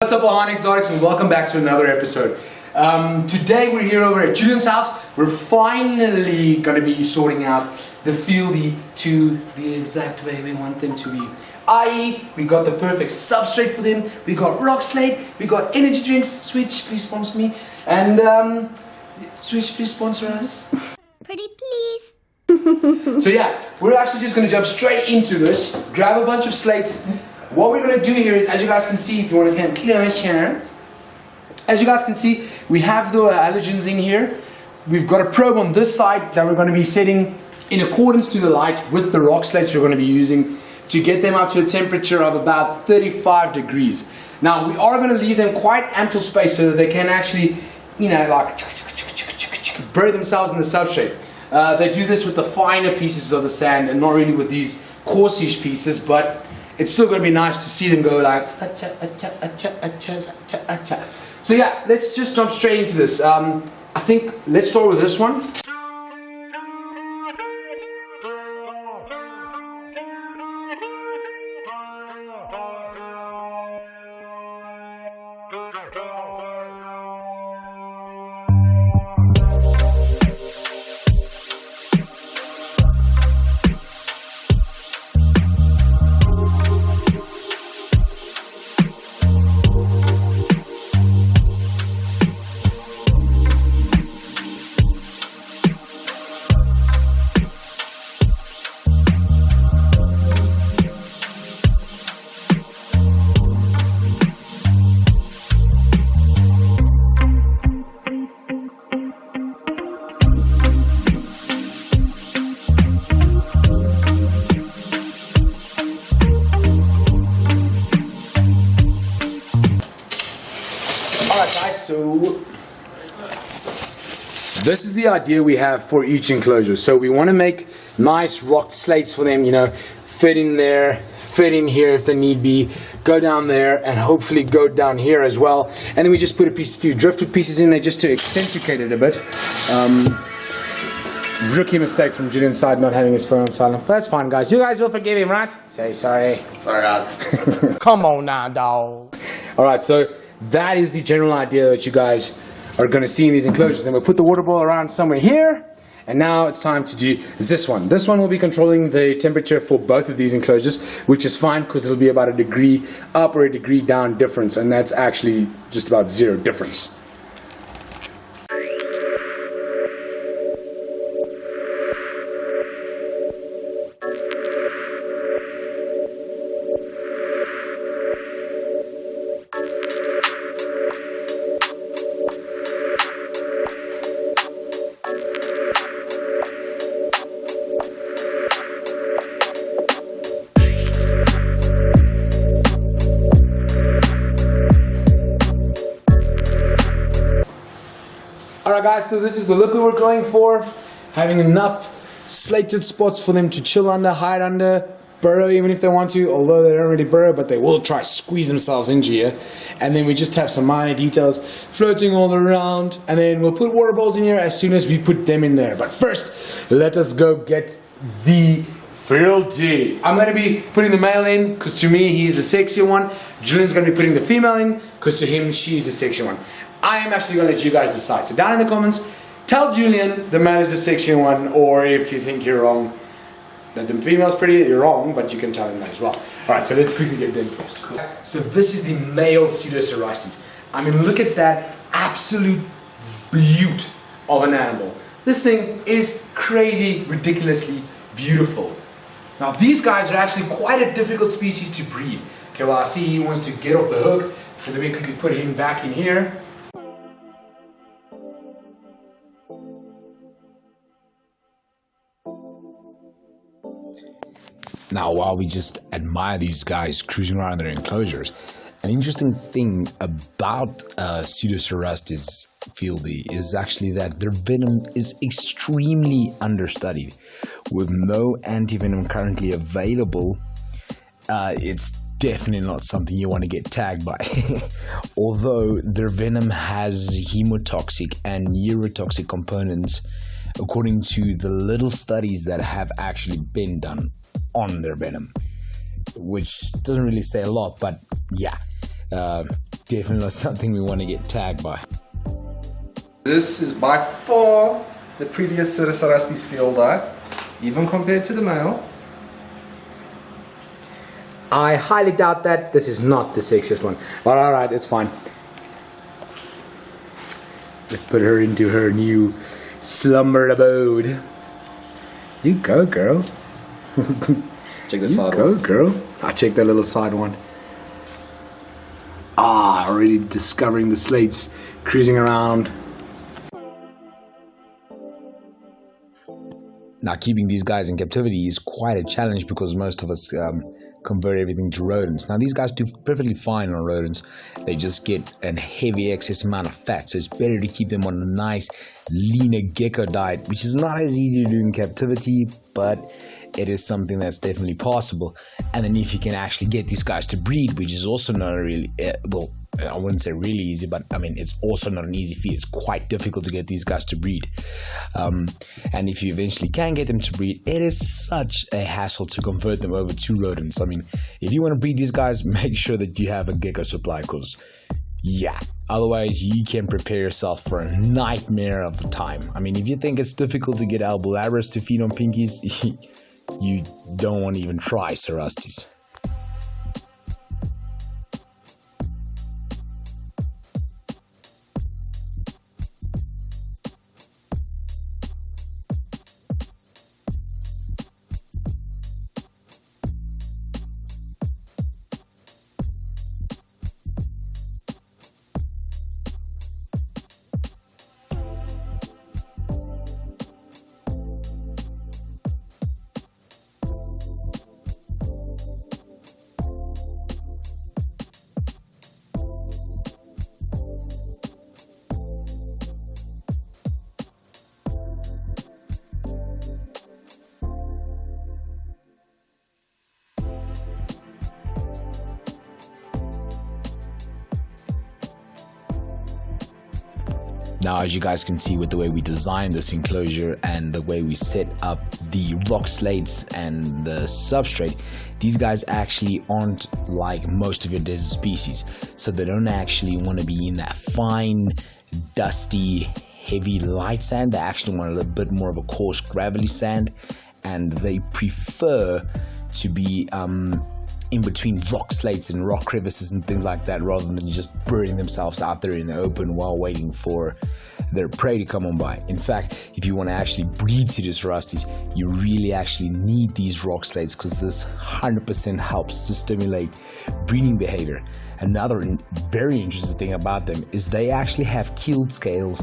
What's up, Ohana Exotics, and welcome back to another episode. Today we're here over at Julian's house. We're finally going to be sorting out the Fieldii to the exact way we want them to be. I.e., we got the perfect substrate for them. We got rock slate. We got energy drinks. Switch, please sponsor me. And Switch, please sponsor us. Pretty please. So yeah, we're actually just going to jump straight into this. Grab a bunch of slates. What we're going to do here is, as you guys can see, if you want to come closer, as you guys can see, we have the halogens in here. We've got a probe on this side that we're going to be setting in accordance to the light with the rock slates we're going to be using to get them up to a temperature of about 35 degrees. Now, we are going to leave them quite ample space so that they can actually, like, bury themselves in the substrate. They do this with the finer pieces of the sand and not really with these coarsish pieces, but it's still going to be nice to see them go like So yeah, let's just jump straight into this. I think let's start with this one. Alright guys, so this is the idea we have for each enclosure. So we want to make nice rock slates for them, fit in there, fit in here if they need be, go down there, and hopefully go down here as well. And then we just put a few driftwood pieces in there just to accentuate it a bit. Rookie mistake from Julian's side, not having his phone on silent. But that's fine, guys. You guys will forgive him, right? Say sorry. Sorry, guys. Come on now, dog. Alright, so that is the general idea that you guys are going to see in these enclosures. Then we'll put the water ball around somewhere here. And now it's time to do this one. This one will be controlling the temperature for both of these enclosures, which is fine because it'll be about a degree up or a degree down difference. And that's actually just about zero difference. Alright guys, so this is the look we were going for. Having enough slated spots for them to chill under, hide under, burrow even if they want to, although they don't really burrow, but they will try squeeze themselves into here. And then we just have some minor details floating all around, and then we'll put water balls in here as soon as we put them in there. But first, let us go get the Fieldii. I'm going to be putting the male in because to me he's the sexier one. Julian's going to be putting the female in because to him she's the sexier one. I am actually going to let you guys decide. So down in the comments, tell Julian the male is the sexier one, or if you think you're wrong, that the female's pretty, you're wrong, but you can tell him that as well. Alright, so let's quickly get them first. Cool. So this is the male Pseudocerastes. I mean, look at that absolute beaut of an animal. This thing is crazy, ridiculously beautiful. Now these guys are actually quite a difficult species to breed. Okay, well I see he wants to get off the hook, so let me quickly put him back in here. Now, while we just admire these guys cruising around in their enclosures, an interesting thing about Pseudocerastes Fieldii is actually that their venom is extremely understudied. With no antivenom currently available, it's definitely not something you want to get tagged by. Although their venom has hemotoxic and neurotoxic components, according to the little studies that have actually been done on their venom, which doesn't really say a lot, but yeah. definitely not something we want to get tagged by. This is by far the prettiest Cerastes Fieldii, even compared to the male. I highly doubt that. This is not the sexiest one. But alright, it's fine. Let's put her into her new slumber abode. You go, girl. Check the side Go, one. girl. I'll check that little side one. Ah, already discovering the slates, cruising around. Now, keeping these guys in captivity is quite a challenge because most of us convert everything to rodents. Now, these guys do perfectly fine on rodents. They just get a heavy excess amount of fat, so it's better to keep them on a nice, leaner gecko diet, which is not as easy to do in captivity, but it is something that's definitely possible. And then if you can actually get these guys to breed, which is also not really, well, I wouldn't say really easy, but I mean, it's also not an easy feat. It's quite difficult to get these guys to breed. And if you eventually can get them to breed, it is such a hassle to convert them over to rodents. I mean, if you want to breed these guys, make sure that you have a gecko supply, because yeah, otherwise you can prepare yourself for a nightmare of a time. I mean, if you think it's difficult to get rarest to feed on pinkies, you don't want to even try Cerastes. Now, as you guys can see with the way we designed this enclosure and the way we set up the rock slates and the substrate, these guys actually aren't like most of your desert species. So they don't actually want to be in that fine, dusty, heavy light sand. They actually want a little bit more of a coarse, gravelly sand, and they prefer to be in between rock slates and rock crevices and things like that, rather than just burning themselves out there in the open while waiting for their prey to come on by. In fact, if you want to actually breed Cerastes, you really actually need these rock slates, because this 100% helps to stimulate breeding behavior. Another very interesting thing about them is they actually have keeled scales,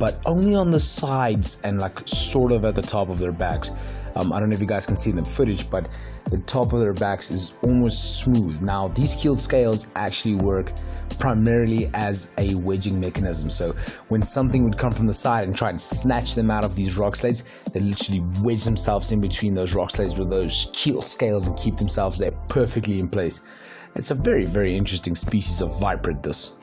but only on the sides and like sort of at the top of their backs. I don't know if you guys can see in the footage, but the top of their backs is almost smooth. Now, these keeled scales actually work primarily as a wedging mechanism. So when something would come from the side and try and snatch them out of these rock slates, they literally wedge themselves in between those rock slates with those keeled scales and keep themselves there perfectly in place. It's a very, very interesting species of viperate, this.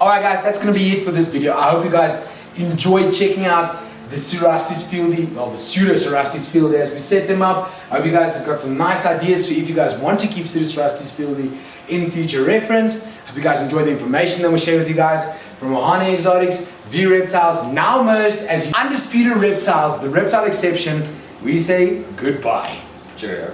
Alright guys, that's going to be it for this video. I hope you guys enjoyed checking out the Cerastes Fieldii, or the pseudo Cerastes Fieldii as we set them up. I hope you guys have got some nice ideas for if you guys want to keep Cerastes Fieldii in future reference. I hope you guys enjoyed the information that we shared with you guys from Ohana Exotics, View Reptiles, now merged as Undisputed Reptiles, the reptile exception. We say goodbye. Cheerio.